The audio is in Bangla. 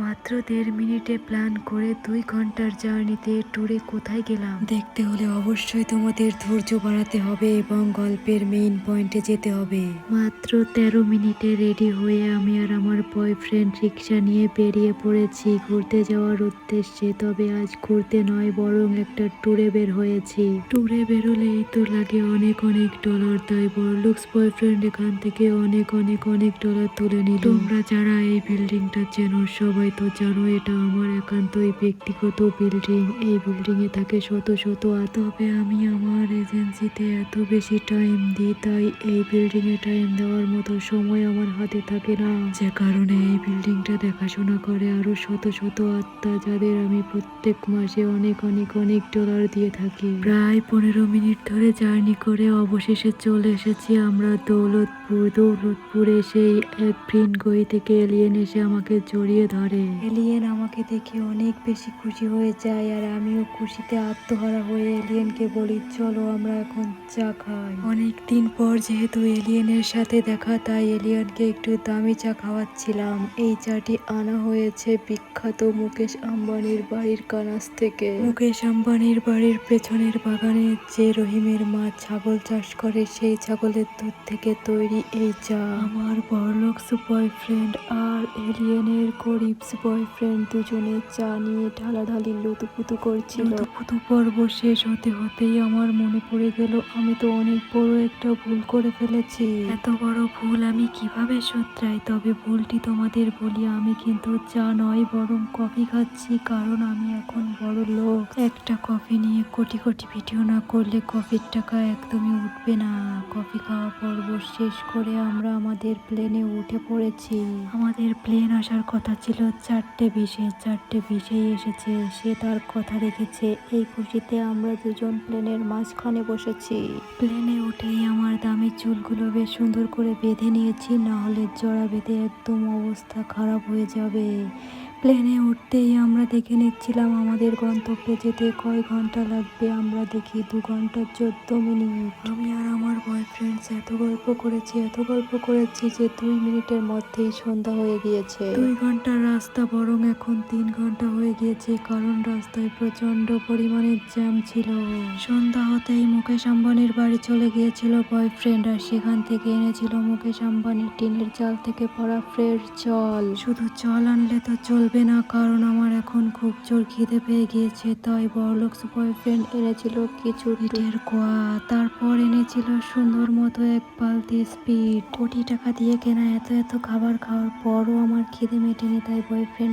মাত্র 1.5 মিনিটে প্ল্যান করে 2 ঘন্টার জার্নিতে ট্যুরে কোথায় গেলাম দেখতে হলে অবশ্যই তোমাদের ধৈর্য বাড়াতে হবে এবং গল্পের মেইন পয়েন্টে যেতে হবে। মাত্র 13 মিনিটে রেডি হয়ে আমি আর আমার বয়ফ্রেন্ড রিক্সা নিয়ে বেরিয়ে পড়েছি ঘুরতে যাওয়ার উদ্দেশ্যে। তবে আজ ঘুরতে নয়, বরং একটা ট্যুরে বের হয়েছি। ট্যুরে বেরোলেই তো লাগে অনেক অনেক ডলার, তাই বড়লুক্স বয়ফ্রেন্ড এখান থেকে অনেক অনেক অনেক ডলার তুলে নিল। তোমরা যারা এই বিল্ডিংটা চেনো সবাই তো জানো এটা আমার একান্তই ব্যক্তিগত বিল্ডিং। এই বিল্ডিং এ থাকে শত শত তবে আমি আমার এজেন্সিতে এত বেশি টাইম দিই, তাই এই বিল্ডিং এ টাইম দেওয়ার মতো সময় আমার হাতে থাকে না, যে কারণে এই বিল্ডিংটা দেখাশোনা করে আরো শত শত আত্মা, যাদের আমি প্রত্যেক মাসে অনেক অনেক অনেক ডলার দিয়ে থাকি। প্রায় 15 মিনিট ধরে জার্নি করে অবশেষে চলে এসেছি আমরা দৌলতপুরে। সেই এক ভিনগ্রহ থেকে এলিয়েন এসে আমাকে জড়িয়ে ধরে। এলিয়েন আমাকে দেখে অনেক বেশি খুশি হয়ে যায় আর আমিও খুশিতে আত্মহারা হয়ে এলিয়েনকে বলি, চলো আমরা এখন চা খাই। অনেক দিন পর যেহেতু এলিয়েনের সাথে দেখা, তাই এলিয়েনকে একটু দামি চা খাওয়াচ্ছিলাম। এই চাটি আনা হয়েছে বিখ্যাত মুকেশ আম্বানির বাড়ির কানাস থেকে। মুকেশ আম্বানির বাড়ির পেছনের বাগানে যে রহিমের মা ছাগল চাষ করে, সেই ছাগলের দুধ থেকে তৈরি এই চা। আমার বড়লোকস বয়ফ্রেন্ড আর এলিয়েনের গরিবস বয়ফ্রেন্ড দুজনে চা নিয়ে ঢালাঢালি লুতুপুতু করছিল। লুতুপুতু পর্ব শেষ হতে হতেই আমার মনে পড়ে গেল আমি তো অনেক বড় একটা ভুল করে ফেলেছি। এত বড় ভুল আমি কিভাবে শুধরাই? তবে ভুলটি তোমাদের বলি, আমি কিন্তু চা নয় বরং কফি খাচ্ছি, কারণ আমি এখন বড় লোক। একটা কফি নিয়ে কোটি কোটি ভিডিও না করলে কফির টাকা একদমই উঠবে না। কফি খাওয়া পর্ব শেষ করে আমরা আমাদের প্লেনে উঠে পড়েছি। আমাদের প্লেন আসার কথা ছিল 4:20-এ, 4:20-এই এসেছে। সে তার কথা রেখেছে। এই খুশিতে আমরা দুজন প্লেনের মাঝখানে বসেছি। প্লেনে উঠেই আমার দামি চুলগুলো বেশ সুন্দর করে বেঁধে নিয়েছি, না হলে জড়া বেঁধে একদম অবস্থা খারাপ হয়ে যাবে। প্লেনে উঠতেই আমরা দেখে নিচ্ছিলাম আমাদের গন্তব্যে যেতে কয় ঘন্টা লাগবে। আমরা দেখি 2 ঘন্টা 14 মিনিট। আমি আর আমার বয়ফ্রেন্ড এত গল্প করেছি যে 2 মিনিটের মধ্যেই সন্ধ্যা হয়ে গিয়েছে। 2 ঘন্টার রাস্তা বরং এখন 3 ঘন্টা হয়ে গিয়েছে, কারণ রাস্তায় প্রচন্ড পরিমাণে জ্যাম ছিল। সন্ধ্যা হতেই মুকেশ আম্বানির বাড়ি চলে গিয়েছিল বয়ফ্রেন্ড, আর সেখান থেকে এনেছিল মুকেশ আম্বানির টিনের চাল থেকে ভরা ফ্রেশ জল। শুধু জল আনলে তো চলবে না, কারণ আমার এখন খুব জোর খিদে পেয়ে গিয়েছে, তাই বড়লোকস বয়ফ্রেন্ড এনেছিল কিছু পিঠের কোয়া, তারপর এনেছিল সুন্দর মতো এক বালতি স্পিড। কোটি টাকা দিয়ে কেনা এত এত খাবার খাওয়ার পরও আমার খিদে মেটেনি, তাই বয়ফ্রেন্ড